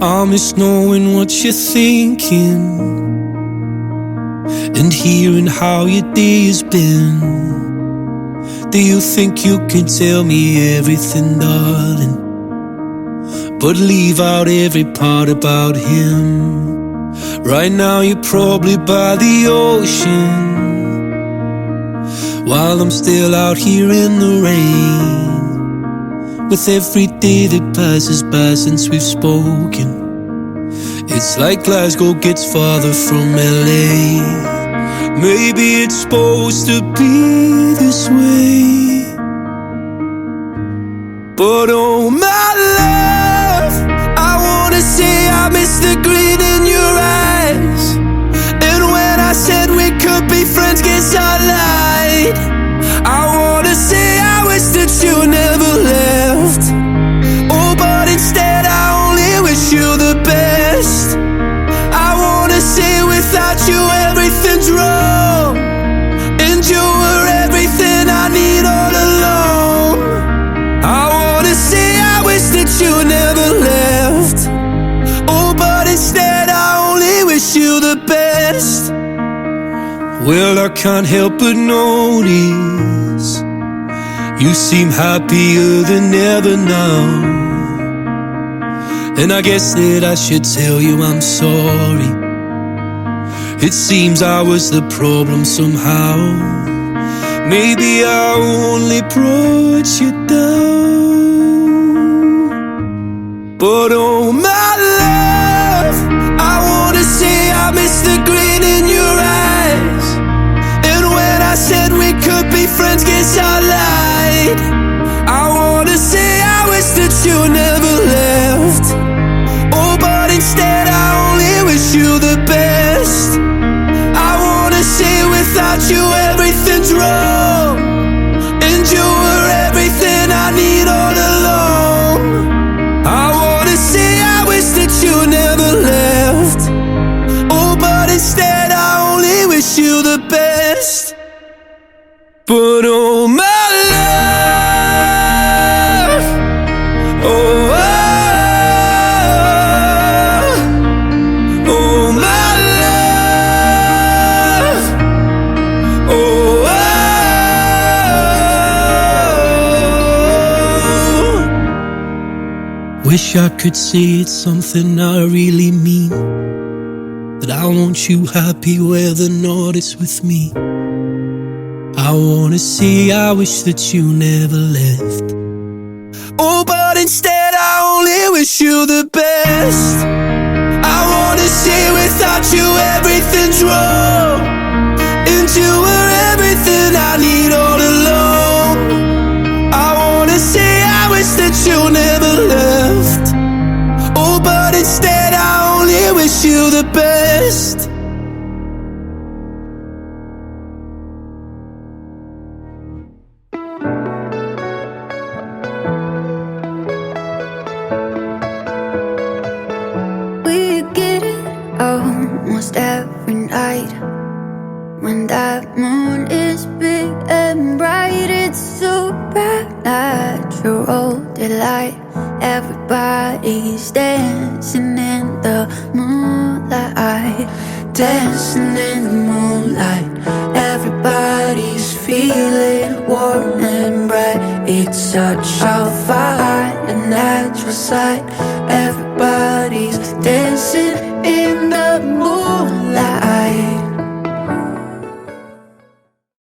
I miss knowing what you're thinking and hearing how your day has been. Do you think you can tell me everything, darling, but leave out every part about him? Right now you're probably by the ocean, while I'm still out here in the rain. With every day that passes by since we've spoken, it's like Glasgow gets farther from LA. Maybe it's supposed to be this way, but oh my love, I wanna say I miss the green in your eyes. And when I said we could be friends, guess I lied. I wanna say I wish that you never left. Oh, but instead I only wish you the best. I wanna say without you everything's wrong, and you were everything I need all along. I wanna say I wish that you never left. Oh, but instead I only wish you the best. Well, I can't help but notice you seem happier than ever now, and I guess that I should tell you I'm sorry. It seems I was the problem somehow. Maybe I only brought you down, but oh my love, I wanna say I miss the green in your eyes. And when I said we could be friends, guess I lied. I wanna say I wish that you never left. Oh, but instead I only wish you the best. I wanna say without you everything's wrong, and you were everything I need all along. I wanna say I wish that you never left. Oh, but instead I only wish you the best. But oh my love, oh, oh my love, oh, wish I could say it's something I really mean, that I want you happy whether or not it's with me. I wanna say I wish that you never left. Oh, but instead I only wish you the best. I wanna say without you everything's wrong, and you were everything I need all along. I wanna say I wish that you never left. Oh, but instead I only wish you the best. Almost every night, when that moon is big and bright, it's supernatural delight. Everybody's dancing in the moonlight, dancing in the moonlight. Everybody's feeling warm and bright. It's such a fine and natural sight. Everybody's dancing